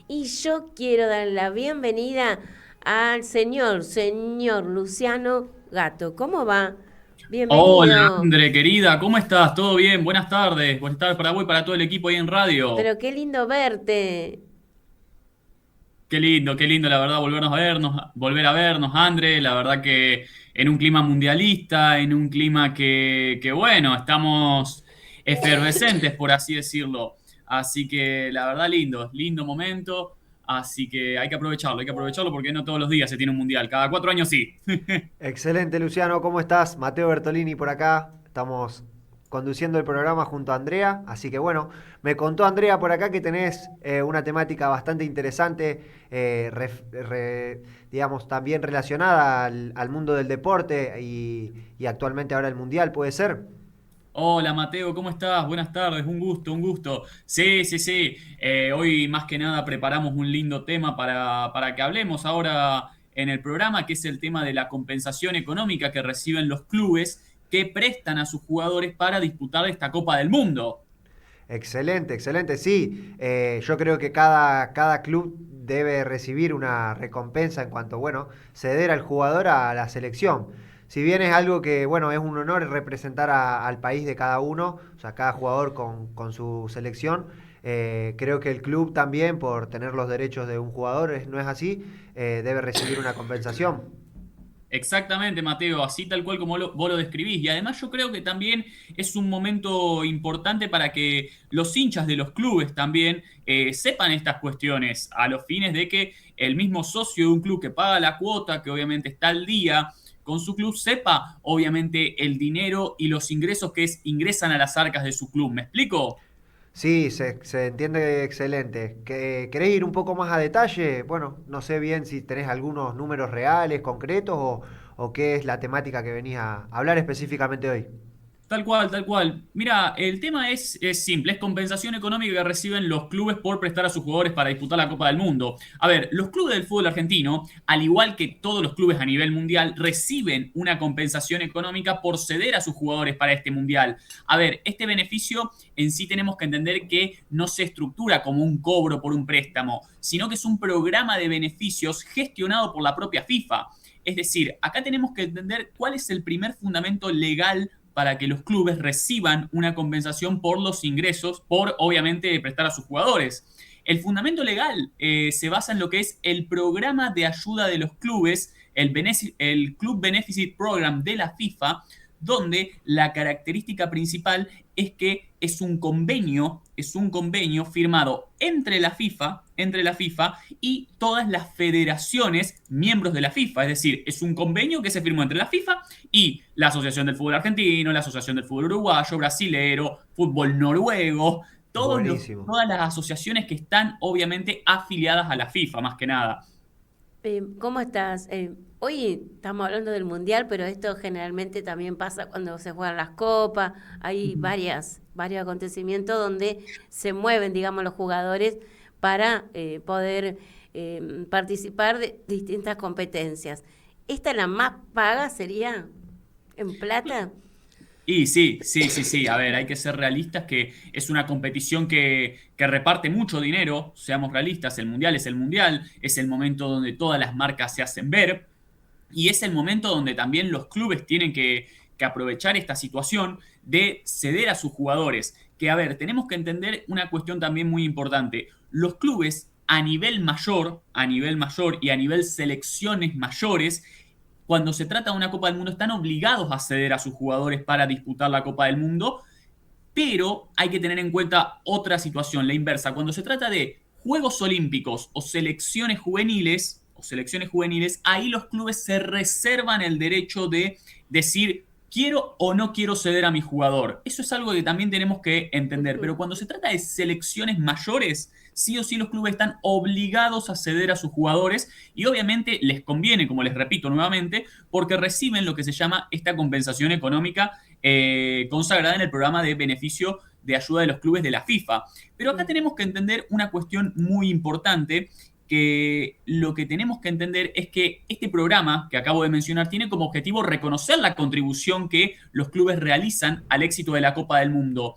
Y yo quiero dar la bienvenida al señor Luciano Gato. ¿Cómo va? Hola, Bienvenido. André, querida, ¿cómo estás? ¿Todo bien? Buenas tardes. Buenas tardes para vos y para todo el equipo ahí en radio. Pero qué lindo verte. Qué lindo, la verdad, volver a vernos, André. La verdad que en un clima mundialista, en un clima que bueno, estamos efervescentes, por así decirlo. Así que la verdad, lindo momento. Así que hay que aprovecharlo porque no todos los días se tiene un mundial. Cada 4 años sí. Excelente, Luciano, ¿cómo estás? Mateo Bertolini por acá. Estamos conduciendo el programa junto a Andrea. Así que bueno, me contó Andrea por acá que tenés una temática bastante interesante, digamos, también relacionada al mundo del deporte y actualmente ahora el Mundial, ¿puede ser? Hola Mateo, ¿cómo estás? Buenas tardes, un gusto, un gusto. Sí, sí, sí. Hoy más que nada preparamos un lindo tema para que hablemos ahora en el programa, que es el tema de la compensación económica que reciben los clubes que prestan a sus jugadores para disputar esta Copa del Mundo. Excelente, excelente. Sí, yo creo que cada club debe recibir una recompensa en cuanto, bueno, ceder al jugador a la selección. Si bien es algo que, bueno, es un honor representar al país de cada uno, o sea, cada jugador con su selección, creo que el club también, por tener los derechos de un jugador, no es así, debe recibir una compensación. Exactamente, Mateo, así tal cual como vos lo describís. Y además yo creo que también es un momento importante para que los hinchas de los clubes también sepan estas cuestiones, a los fines de que el mismo socio de un club que paga la cuota, que obviamente está al día con su club, sepa obviamente el dinero y los ingresos ingresan a las arcas de su club. ¿Me explico? Sí, se entiende excelente. ¿Querés ir un poco más a detalle? Bueno, no sé bien si tenés algunos números reales, concretos, o qué es la temática que venís a hablar específicamente hoy. Tal cual, tal cual. Mira, el tema es simple, es compensación económica que reciben los clubes por prestar a sus jugadores para disputar la Copa del Mundo. A ver, los clubes del fútbol argentino, al igual que todos los clubes a nivel mundial, reciben una compensación económica por ceder a sus jugadores para este mundial. A ver, este beneficio en sí tenemos que entender que no se estructura como un cobro por un préstamo, sino que es un programa de beneficios gestionado por la propia FIFA. Es decir, acá tenemos que entender cuál es el primer fundamento legal para que los clubes reciban una compensación por los ingresos, por obviamente prestar a sus jugadores. El fundamento legal se basa en lo que es el programa de ayuda de los clubes, el Club Beneficit Program de la FIFA, donde la característica principal es que es un convenio firmado entre la FIFA y todas las federaciones miembros de la FIFA. Es decir, es un convenio que se firmó entre la FIFA y la Asociación del Fútbol Argentino, la Asociación del Fútbol Uruguayo, Brasilero, Fútbol Noruego, Buenísimo. todas las asociaciones que están obviamente afiliadas a la FIFA, más que nada. ¿Cómo estás? Hoy estamos hablando del mundial, pero esto generalmente también pasa cuando se juegan las copas. Hay varios acontecimientos donde se mueven, digamos, los jugadores para poder participar de distintas competencias. ¿Esta la más paga sería en plata? Y sí, sí, sí, sí. A ver, hay que ser realistas que es una competición que reparte mucho dinero. Seamos realistas, el mundial es el mundial, es el momento donde todas las marcas se hacen ver y es el momento donde también los clubes tienen que aprovechar esta situación de ceder a sus jugadores. Que, a ver, tenemos que entender una cuestión también muy importante. Los clubes a nivel mayor y a nivel selecciones mayores, cuando se trata de una Copa del Mundo, están obligados a ceder a sus jugadores para disputar la Copa del Mundo, pero hay que tener en cuenta otra situación, la inversa. Cuando se trata de Juegos Olímpicos o selecciones juveniles, ahí los clubes se reservan el derecho de decir quiero o no quiero ceder a mi jugador. Eso es algo que también tenemos que entender. Ujú. Pero cuando se trata de selecciones mayores, sí o sí los clubes están obligados a ceder a sus jugadores y obviamente les conviene, como les repito nuevamente, porque reciben lo que se llama esta compensación económica consagrada en el programa de beneficio de ayuda de los clubes de la FIFA. Pero acá Mm. tenemos que entender una cuestión muy importante, que lo que tenemos que entender es que este programa que acabo de mencionar tiene como objetivo reconocer la contribución que los clubes realizan al éxito de la Copa del Mundo.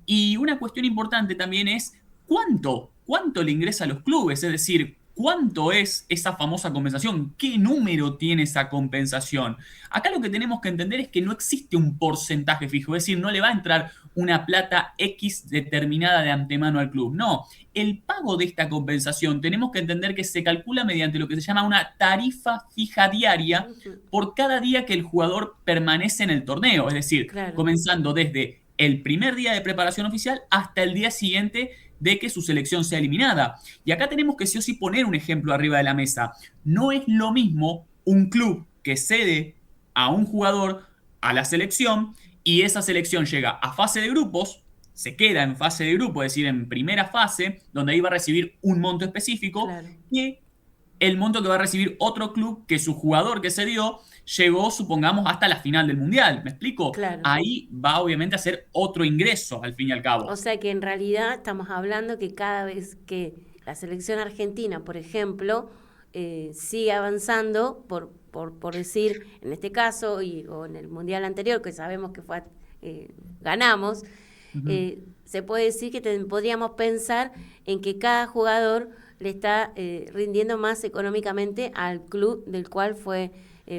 Y una cuestión importante también es cuánto cuánto le ingresa a los clubes, es decir, cuánto es esa famosa compensación, qué número tiene esa compensación. Acá lo que tenemos que entender es que no existe un porcentaje fijo, es decir, no le va a entrar una plata X determinada de antemano al club. No, el pago de esta compensación tenemos que entender que se calcula mediante lo que se llama una tarifa fija diaria por cada día que el jugador permanece en el torneo, es decir, Claro. comenzando desde el primer día de preparación oficial hasta el día siguiente de que su selección sea eliminada. Y acá tenemos que sí o sí poner un ejemplo arriba de la mesa. No es lo mismo un club que cede a un jugador a la selección y esa selección llega a fase de grupos, se queda en fase de grupo, es decir, en primera fase, donde ahí va a recibir un monto específico, Claro. y el monto que va a recibir otro club que su jugador que cedió llegó, supongamos, hasta la final del Mundial. ¿Me explico? Claro. Ahí va obviamente a ser otro ingreso, al fin y al cabo. O sea que en realidad estamos hablando que cada vez que la selección argentina, por ejemplo, sigue avanzando, por decir, en este caso, o en el Mundial anterior, que sabemos que fue ganamos, se puede decir que podríamos pensar en que cada jugador le está rindiendo más económicamente al club del cual fue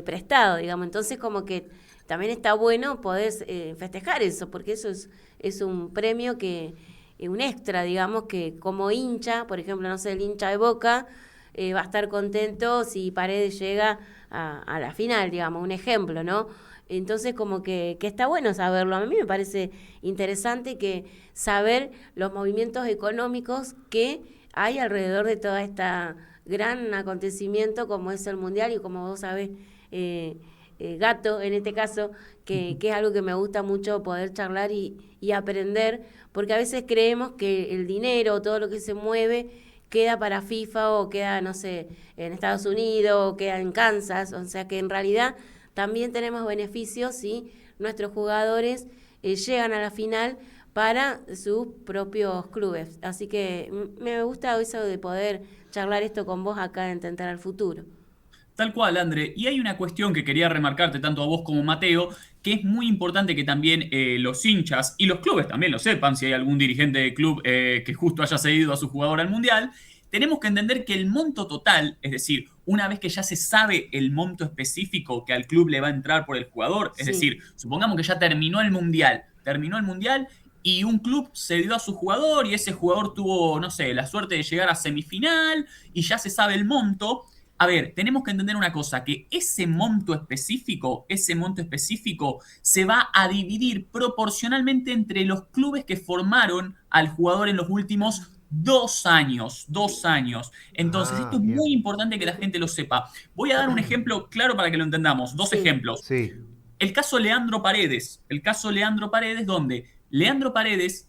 prestado, digamos. Entonces, como que también está bueno poder festejar eso, porque eso es un premio un extra, digamos, que como hincha, por ejemplo, no sé, el hincha de Boca va a estar contento si Paredes llega a la final, digamos, un ejemplo, ¿no? Entonces, como que está bueno saberlo. A mí me parece interesante que saber los movimientos económicos que hay alrededor de toda esta gran acontecimiento como es el Mundial y como vos sabés, Gato, en este caso, que es algo que me gusta mucho poder charlar y aprender, porque a veces creemos que el dinero o todo lo que se mueve queda para FIFA o queda, no sé, en Estados Unidos o queda en Kansas, o sea que en realidad también tenemos beneficios si nuestros jugadores llegan a la final para sus propios clubes. Así que me gusta eso de poder charlar esto con vos acá en Tentar al Futuro. Tal cual, André. Y hay una cuestión que quería remarcarte tanto a vos como a Mateo, que es muy importante que también los hinchas y los clubes también lo sepan, si hay algún dirigente de club que justo haya cedido a su jugador al Mundial. Tenemos que entender que el monto total, es decir, una vez que ya se sabe el monto específico que al club le va a entrar por el jugador, es decir, supongamos que ya terminó el Mundial y un club cedió a su jugador y ese jugador tuvo, no sé, la suerte de llegar a semifinal y ya se sabe el monto. A ver, tenemos que entender una cosa, que ese monto específico se va a dividir proporcionalmente entre los clubes que formaron al jugador en los últimos 2 años. 2 años. Entonces, esto es bien. muy importante que la gente lo sepa. Voy a dar un ejemplo claro para que lo entendamos. 2 ejemplos. Sí. El caso Leandro Paredes. Donde Leandro Paredes,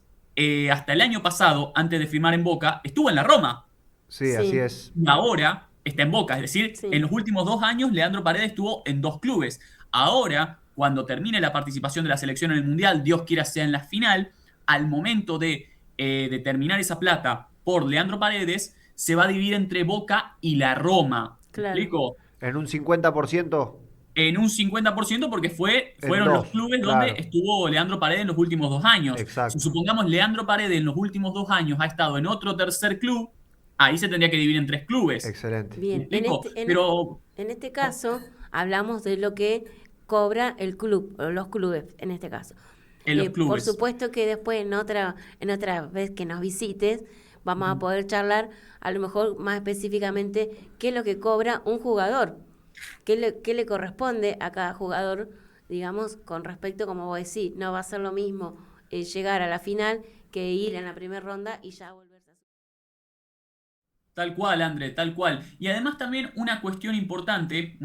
hasta el año pasado, antes de firmar en Boca, estuvo en la Roma. Sí, así es. Y ahora está en Boca, es decir, Sí. en los últimos 2 años Leandro Paredes estuvo en 2 clubes. Ahora, cuando termine la participación de la selección en el Mundial, Dios quiera sea en la final, al momento de terminar esa plata por Leandro Paredes, se va a dividir entre Boca y la Roma. Claro. ¿Me explico? En un 50%. En un 50% porque fueron dos, los clubes claro. donde estuvo Leandro Paredes en los últimos 2 años. Exacto. Si supongamos Leandro Paredes en los últimos 2 años ha estado en otro tercer club, ahí se tendría que dividir en 3 clubes. Excelente. Bien, ¿Me explico? Pero en este caso hablamos de lo que cobra el club, o los clubes en este caso. en los clubes. Por supuesto que después en otra vez que nos visites vamos a poder charlar a lo mejor más específicamente qué es lo que cobra un jugador, qué le corresponde a cada jugador, digamos, con respecto, como vos decís, no va a ser lo mismo llegar a la final que ir en la primera ronda y ya volverse a... Tal cual, André, tal cual. Y además también una cuestión importante,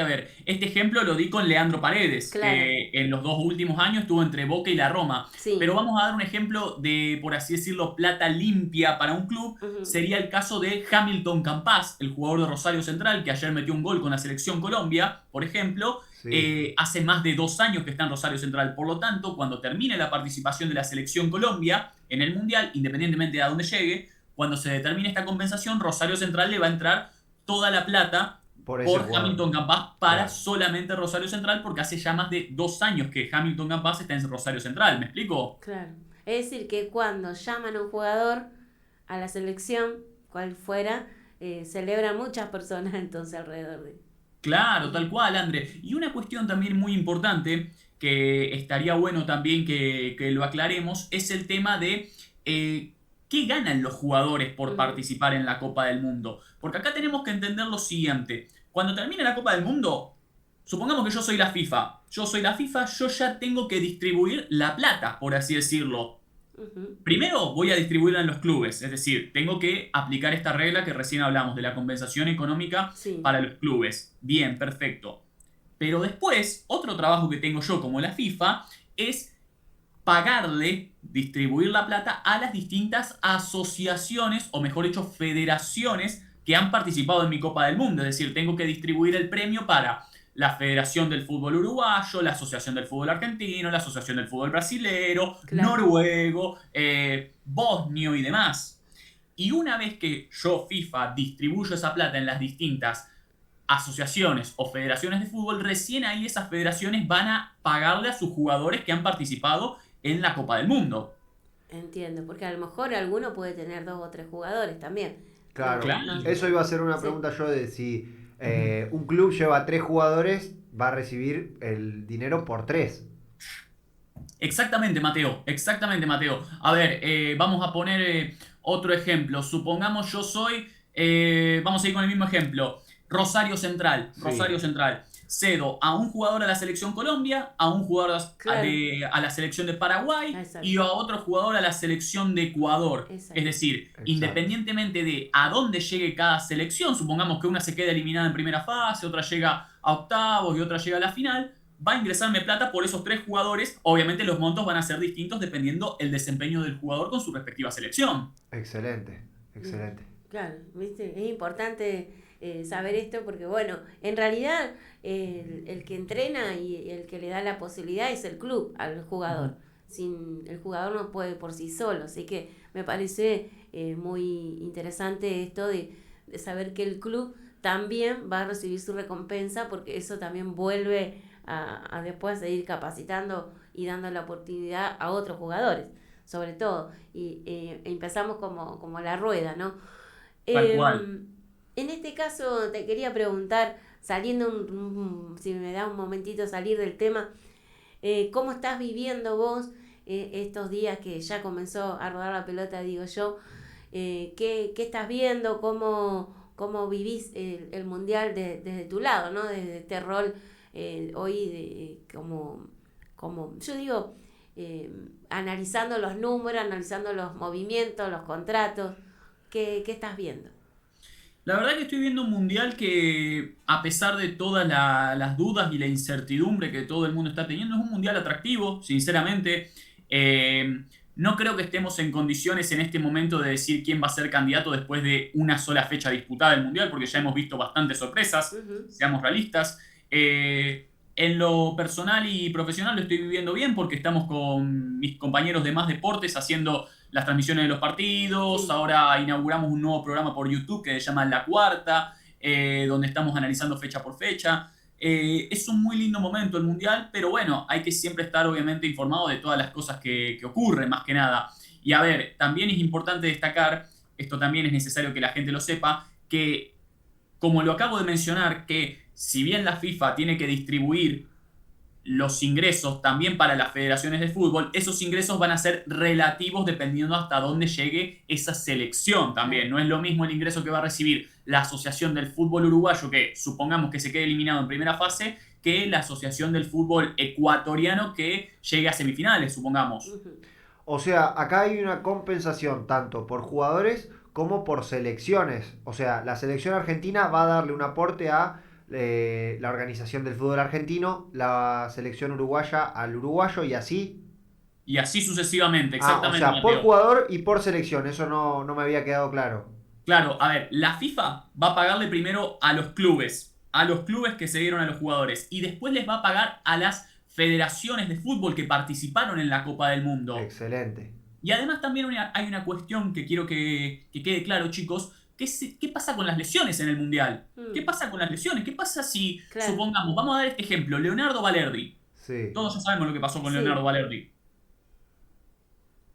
a ver, este ejemplo lo di con Leandro Paredes, Claro. que en los 2 últimos años estuvo entre Boca y la Roma. Sí. Pero vamos a dar un ejemplo de, por así decirlo, plata limpia para un club. Sería el caso de Hamilton Campas, el jugador de Rosario Central, que ayer metió un gol con la selección Colombia, por ejemplo. Sí. Hace más de 2 años que está en Rosario Central. Por lo tanto, cuando termine la participación de la selección Colombia en el Mundial, independientemente de a dónde llegue, cuando se determine esta compensación, Rosario Central le va a entrar toda la plata Por Hamilton Campas para Claro. solamente Rosario Central, porque hace ya más de 2 años que Hamilton Campas está en Rosario Central. ¿Me explico? Claro. Es decir, que cuando llaman a un jugador, a la selección, cual fuera, celebran muchas personas entonces alrededor de... Claro, tal cual, André. Y una cuestión también muy importante que estaría bueno también que lo aclaremos es el tema de qué ganan los jugadores por Ujú, participar en la Copa del Mundo. Porque acá tenemos que entender lo siguiente. Cuando termine la Copa del Mundo, supongamos que yo soy la FIFA. Yo soy la FIFA, yo ya tengo que distribuir la plata, por así decirlo. ujú, Primero voy a distribuirla en los clubes, es decir, tengo que aplicar esta regla que recién hablamos de la compensación económica sí, para los clubes. Bien, perfecto. Pero después, otro trabajo que tengo yo como la FIFA es pagarle, distribuir la plata a las distintas asociaciones, o mejor dicho, federaciones que han participado en mi Copa del Mundo. Es decir, tengo que distribuir el premio para la Federación del Fútbol Uruguayo, la Asociación del Fútbol Argentino, la Asociación del Fútbol Brasilero, claro. noruego, bosnio y demás. Y una vez que yo, FIFA, distribuyo esa plata en las distintas asociaciones o federaciones de fútbol, recién ahí esas federaciones van a pagarle a sus jugadores que han participado en la Copa del Mundo. Entiendo, porque a lo mejor alguno puede tener 2 o 3 jugadores también. No, Claro, Claro. no, eso iba a ser una sí, pregunta yo de si un club lleva 3 jugadores, va a recibir el dinero por 3. Exactamente, Mateo. Exactamente, Mateo. A ver, vamos a poner otro ejemplo. Supongamos yo soy, vamos a ir con el mismo ejemplo. Rosario Central. Rosario Sí, Central. Cedo a un jugador a la selección Colombia, a un jugador claro, a la selección de Paraguay y exacto, a otro jugador a la selección de Ecuador. Es exacto. decir, exacto. independientemente de a dónde llegue cada selección, supongamos que una se queda eliminada en primera fase, otra llega a octavos y otra llega a la final, va a ingresarme plata por esos 3 jugadores. Obviamente los montos van a ser distintos dependiendo el desempeño del jugador con su respectiva selección. Excelente, Bien, excelente. claro, ¿viste? Es importante saber esto porque, bueno, en realidad el que entrena y el que le da la posibilidad es el club al Ujú. jugador. Sin, el jugador no puede por sí solo, así que me parece muy interesante esto de saber que el club también va a recibir su recompensa porque eso también vuelve a después seguir capacitando y dando la oportunidad a otros jugadores, sobre todo. Y empezamos como la rueda, ¿no? Tal cual. En este caso te quería preguntar, saliendo si me da un momentito salir del tema, ¿cómo estás viviendo vos estos días que ya comenzó a rodar la pelota, digo yo? ¿Qué estás viendo? ¿Cómo vivís el mundial desde tu lado, ¿no? Desde este rol hoy como yo digo, analizando los números, analizando los movimientos, los contratos, ¿qué estás viendo? La verdad que estoy viendo un mundial que, a pesar de todas las dudas y la incertidumbre que todo el mundo está teniendo, es un mundial atractivo, sinceramente. Eh, no creo que estemos en condiciones en este momento de decir quién va a ser candidato después de una sola fecha disputada del mundial, porque ya hemos visto bastantes sorpresas, Ujú, seamos realistas. En lo personal y profesional lo estoy viviendo bien porque estamos con mis compañeros de Más Deportes haciendo las transmisiones de los partidos. sí, Ahora inauguramos un nuevo programa por YouTube que se llama La Cuarta, donde estamos analizando fecha por fecha. Es un muy lindo momento el Mundial, pero bueno, hay que siempre estar obviamente informado de todas las cosas que ocurren, más que nada. Y a ver, también es importante destacar, esto también es necesario que la gente lo sepa, que como lo acabo de mencionar, que si bien la FIFA tiene que distribuir los ingresos también para las federaciones de fútbol, esos ingresos van a ser relativos dependiendo hasta dónde llegue esa selección claro. también. No es lo mismo el ingreso que va a recibir la Asociación del Fútbol Uruguayo, que supongamos que se quede eliminado en primera fase, que la Asociación del Fútbol Ecuatoriano que llegue a semifinales, supongamos. Ujú. O sea, acá hay una compensación tanto por jugadores como por selecciones. O sea, la selección argentina va a darle un aporte a la organización del fútbol argentino, la selección uruguaya al uruguayo y así. Y así sucesivamente, Ah, o exactamente, sea, por Mateo. jugador y por selección. Eso no me había quedado claro. Claro, a ver, la FIFA va a pagarle primero a los clubes que se dieron a los jugadores, y después les va a pagar a las federaciones de fútbol que participaron en la Copa del Mundo. Excelente. Y además también hay una cuestión que quiero que quede claro, chicos, que es qué pasa con las lesiones en el Mundial. ¿Qué Mm, pasa con las lesiones? ¿Qué pasa si, claro. supongamos, vamos a dar este ejemplo, Leonardo Valerdi? Sí. Todos ya sabemos lo que pasó con Leonardo Sí, Valerdi.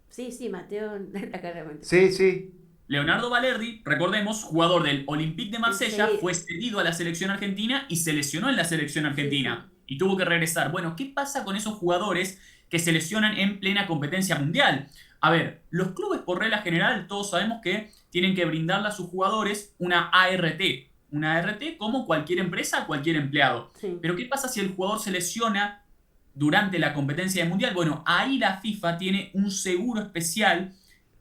sí, sí, Mateo, claramente. Sí, sí. Leonardo Balerdi, recordemos, jugador del Olympique de Marsella, Sí. fue cedido a la selección argentina y se lesionó en la selección argentina y tuvo que regresar. Bueno, ¿qué pasa con esos jugadores que se lesionan en plena competencia mundial? A ver, los clubes por regla general todos sabemos que tienen que brindarle a sus jugadores una ART. Una ART como cualquier empresa, cualquier empleado. Sí. Pero ¿qué pasa si el jugador se lesiona durante la competencia mundial? Bueno, ahí la FIFA tiene un seguro especial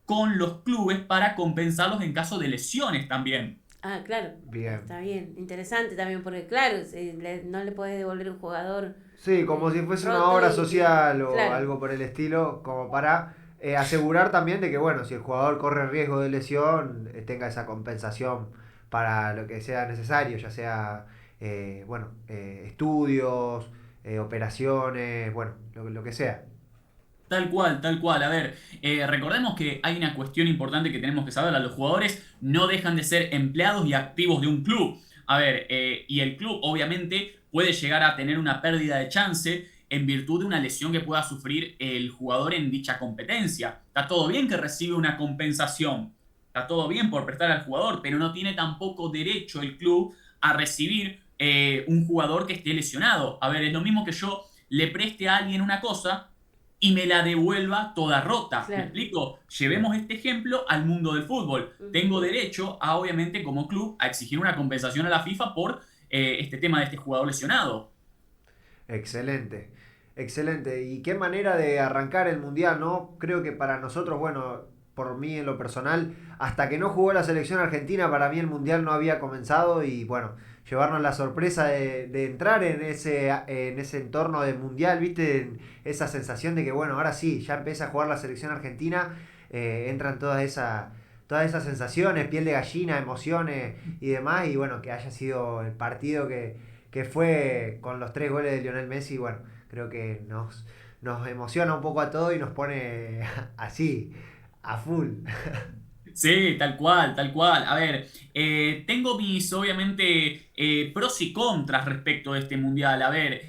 con los clubes para compensarlos en caso de lesiones también. Ah, claro. Bien. Está bien. Interesante también, porque claro, no le podés devolver un jugador Sí, como si fuese una roto obra y- social o claro. algo por el estilo, como para asegurar también de que, bueno, si el jugador corre riesgo de lesión, tenga esa compensación para lo que sea necesario, ya sea, estudios, operaciones, bueno, lo que sea. Tal cual, tal cual. A ver, recordemos que hay una cuestión importante que tenemos que saber. Los jugadores no dejan de ser empleados y activos de un club. A ver, y el club obviamente puede llegar a tener una pérdida de chance en virtud de una lesión que pueda sufrir el jugador en dicha competencia. Está todo bien que recibe una compensación. Está todo bien por prestar al jugador, pero no tiene tampoco derecho el club a recibir un jugador que esté lesionado. A ver, es lo mismo que yo le preste a alguien una cosa y me la devuelva toda rota. ¿Me Claro. explico? Llevemos este ejemplo al mundo del fútbol. Tengo derecho a, obviamente, como club, a exigir una compensación a la FIFA por este tema de este jugador lesionado. Excelente, excelente. Y qué manera de arrancar el mundial, ¿no? Creo que para nosotros, bueno, por mí en lo personal, hasta que no jugó la selección argentina, para mí el mundial no había comenzado y bueno, llevarnos la sorpresa de entrar en ese entorno de mundial, ¿viste? Esa sensación de que, bueno, ahora sí, ya empieza a jugar la selección argentina, entran todas esas sensaciones, piel de gallina, emociones y demás, y bueno, que haya sido el partido que fue con los 3 goles de Lionel Messi, bueno, creo que nos emociona un poco a todos y nos pone así, a full. Sí, tal cual, tal cual. A ver, tengo mis, obviamente, pros y contras respecto de este mundial. A ver,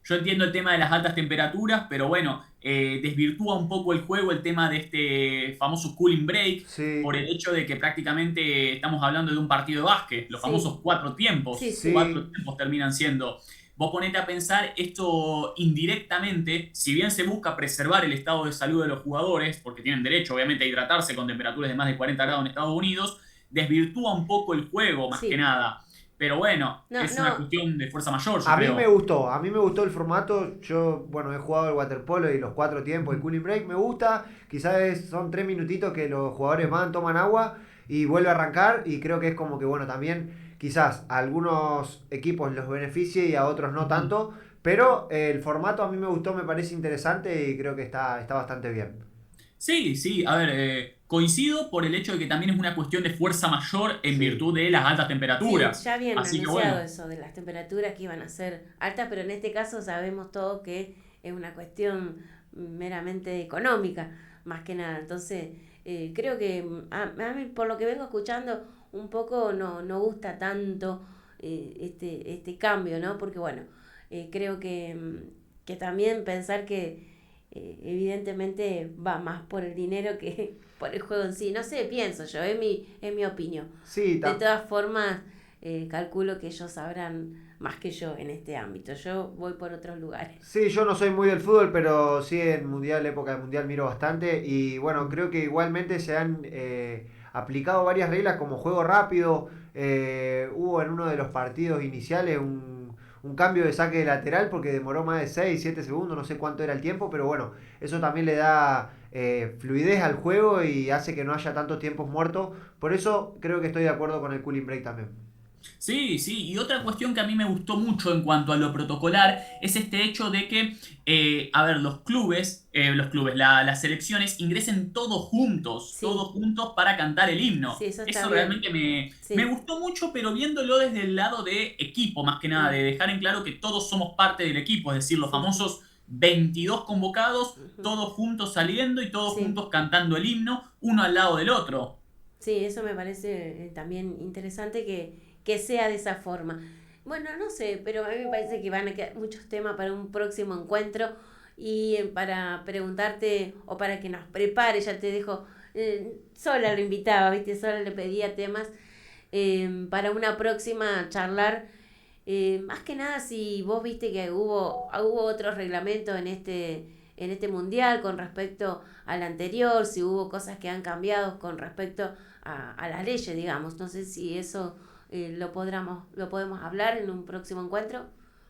yo entiendo el tema de las altas temperaturas, pero bueno, desvirtúa un poco el juego el tema de este famoso cooling break por Sí, el hecho de que prácticamente estamos hablando de un partido de básquet, los Sí, famosos cuatro sí, tiempos. sí. Cuatro sí, tiempos terminan siendo. Vos ponete a pensar esto indirectamente, si bien se busca preservar el estado de salud de los jugadores, porque tienen derecho obviamente a hidratarse con temperaturas de más de 40 grados en Estados Unidos, desvirtúa un poco el juego más que Sí. nada. Pero bueno, No, es una no. cuestión de fuerza mayor, yo creo. a mí me gustó el formato, yo, bueno, he jugado el waterpolo y los 4 tiempos, el cooling break me gusta, quizás son 3 minutitos que los jugadores van, toman agua y vuelve a arrancar y creo que es como que, bueno, también quizás a algunos equipos los beneficie y a otros no tanto, pero el formato a mí me gustó, me parece interesante y creo que está bastante bien. Sí, sí, a ver, coincido por el hecho de que también es una cuestión de fuerza mayor en Sí, virtud de las altas Sí, temperaturas. ya habían Así que anunciado bueno. eso de las temperaturas que iban a ser altas, pero en este caso sabemos todos que es una cuestión meramente económica, más que nada. Entonces, creo que a mí, por lo que vengo escuchando, un poco no gusta tanto este cambio, ¿no? Porque bueno, creo que también pensar que evidentemente va más por el dinero que por el juego en sí. No sé, pienso yo, es mi opinión. sí, De todas formas, calculo que ellos sabrán más que yo en este ámbito. Yo voy por otros lugares. sí, yo no soy muy del fútbol, pero sí en mundial, época de mundial miro bastante y bueno, creo que igualmente se han aplicado varias reglas como juego rápido. Hubo en uno de los partidos iniciales un cambio de saque de lateral porque demoró más de 6 7 segundos, no sé cuánto era el tiempo, pero bueno, eso también le da fluidez al juego y hace que no haya tantos tiempos muertos. Por eso creo que estoy de acuerdo con el cooling break también. Sí, sí, y otra cuestión que a mí me gustó mucho en cuanto a lo protocolar es este hecho de que, a ver, las selecciones ingresen Sí, todos juntos para cantar el himno. sí, eso está Eso bien. realmente me Sí. gustó mucho, pero viéndolo desde el lado de equipo, más que nada, Mm, de dejar en claro que todos somos parte del equipo, es decir, los sí. famosos 22 convocados, Ujú. todos juntos saliendo y todos Sí. juntos cantando el himno, uno al lado del otro. Sí, eso me parece también interesante que sea de esa forma. Bueno, no sé, pero a mí me parece que van a quedar muchos temas para un próximo encuentro y para preguntarte o para que nos prepare, ya te dejo sola lo invitaba, ¿viste? Sola le pedía temas para una próxima charlar. Más que nada si vos viste que hubo otros reglamentos en este mundial con respecto al anterior, si hubo cosas que han cambiado con respecto a las leyes, digamos. No sé si eso lo podemos hablar en un próximo encuentro.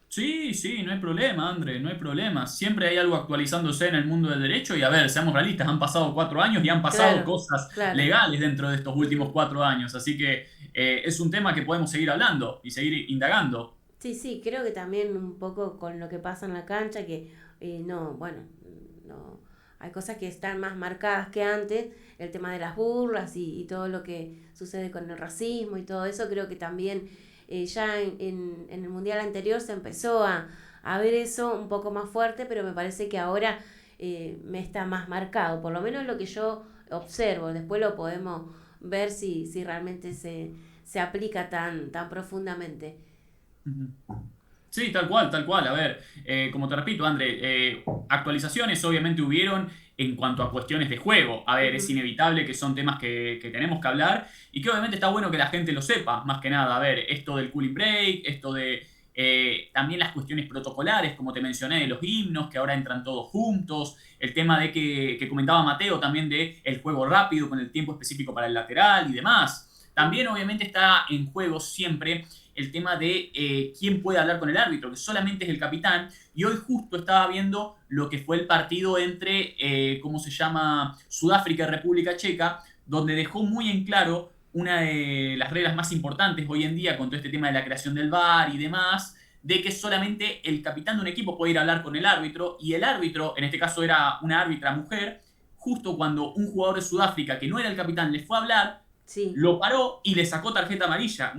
Sí, sí, no hay problema, André, no hay problema. Siempre hay algo actualizándose en el mundo del derecho y a ver, seamos realistas, han pasado 4 años y han pasado Claro, cosas claro. legales dentro de estos últimos 4 años, así que es un tema que podemos seguir hablando y seguir indagando. Sí, sí, creo que también un poco con lo que pasa en la cancha, que no, bueno, no, hay cosas que están más marcadas que antes, el tema de las burlas y todo lo que sucede con el racismo y todo eso, creo que también ya en el mundial anterior se empezó a ver eso un poco más fuerte, pero me parece que ahora me está más marcado, por lo menos lo que yo observo, después lo podemos ver si realmente se aplica tan profundamente. Ujú. Sí, tal cual, tal cual. A ver, como te repito, André, actualizaciones obviamente hubieron en cuanto a cuestiones de juego. A ver, es Ujú. inevitable que son temas que tenemos que hablar y que obviamente está bueno que la gente lo sepa, más que nada. A ver, esto del cooling break, esto de también las cuestiones protocolares, como te mencioné, de los himnos, que ahora entran todos juntos, el tema de que comentaba Mateo también de el juego rápido con el tiempo específico para el lateral y demás. También obviamente está en juego siempre el tema de quién puede hablar con el árbitro, que solamente es el capitán. Y hoy justo estaba viendo lo que fue el partido entre, ¿cómo se llama? Sudáfrica y República Checa, donde dejó muy en claro una de las reglas más importantes hoy en día con todo este tema de la creación del VAR y demás, de que solamente el capitán de un equipo puede ir a hablar con el árbitro y el árbitro, en este caso era una árbitra mujer, justo cuando un jugador de Sudáfrica que no era el capitán le fue a hablar, Sí, lo paró y le sacó tarjeta amarilla.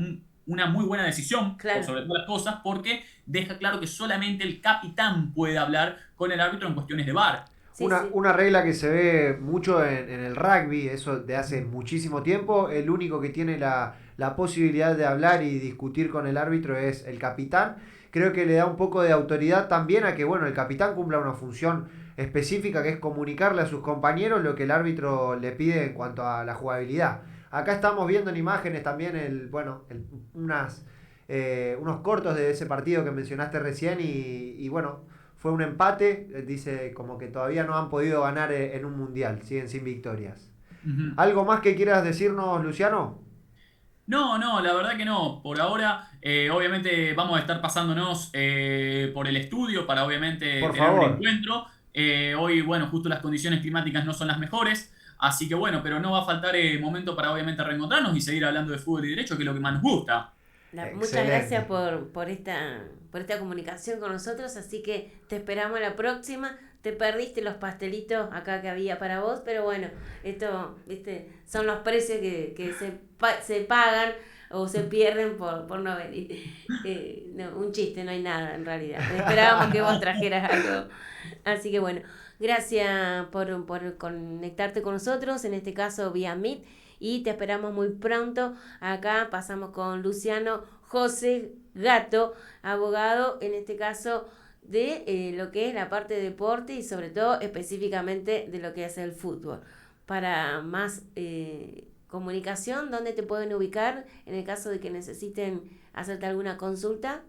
Una muy buena decisión, por claro. sobre todas las cosas, porque deja claro que solamente el capitán puede hablar con el árbitro en cuestiones de VAR. Sí, sí. Una regla que se ve mucho en el rugby, eso de hace muchísimo tiempo, el único que tiene la posibilidad de hablar y discutir con el árbitro es el capitán. Creo que le da un poco de autoridad también a que, bueno, el capitán cumpla una función específica que es comunicarle a sus compañeros lo que el árbitro le pide en cuanto a la jugabilidad. Acá estamos viendo en imágenes también unos cortos de ese partido que mencionaste recién y bueno, fue un empate, dice como que todavía no han podido ganar en un mundial, siguen sin victorias. Uh -huh. ¿Algo más que quieras decirnos, Luciano? No, no, la verdad que no. Por ahora, obviamente vamos a estar pasándonos por el estudio para obviamente Por tener un favor. encuentro. Hoy, bueno, justo las condiciones climáticas no son las mejores, así que bueno, pero no va a faltar momento para obviamente reencontrarnos y seguir hablando de fútbol y derecho, que es lo que más nos gusta. Muchas gracias Excelente. por esta comunicación con nosotros, así que te esperamos la próxima. Te perdiste los pastelitos acá que había para vos, pero bueno, esto, viste, son los precios que se pagan o se pierden por no venir. No, un chiste, no hay nada en realidad. Esperábamos que vos trajeras algo. Así que bueno, gracias por conectarte con nosotros, en este caso vía Meet, y te esperamos muy pronto. Acá pasamos con Luciano José Gato, abogado, en este caso de lo que es la parte de deporte y sobre todo específicamente de lo que es el fútbol. Para más comunicación, ¿dónde te pueden ubicar en el caso de que necesiten hacerte alguna consulta?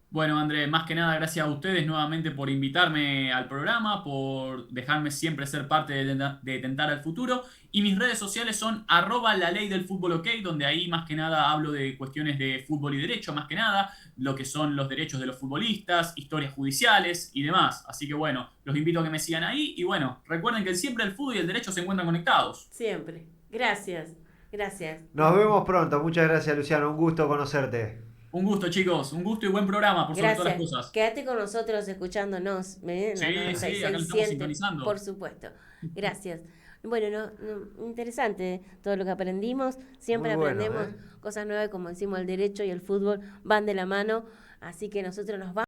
Bueno, André, más que nada, gracias a ustedes nuevamente por invitarme al programa, por dejarme siempre ser parte de Tentar al Futuro. Y mis redes sociales son @la ley del fútbol ok, donde ahí más que nada hablo de cuestiones de fútbol y derecho, más que nada, lo que son los derechos de los futbolistas, historias judiciales y demás. Así que bueno, los invito a que me sigan ahí. Y bueno, recuerden que siempre el fútbol y el derecho se encuentran conectados. Siempre. Gracias. Gracias. Nos vemos pronto. Muchas gracias, Luciano. Un gusto conocerte. Un gusto, chicos, un gusto y buen programa, por sobre todas las Gracias. cosas. Quédate con nosotros escuchándonos, ¿eh? La Sí, sí, acá lo 96 estamos siente, por sintonizando. supuesto. Gracias. Bueno, interesante todo lo que aprendimos. Muy Siempre bueno, aprendemos ¿eh? cosas nuevas, como decimos, el derecho y el fútbol van de la mano. Así que nosotros nos vamos.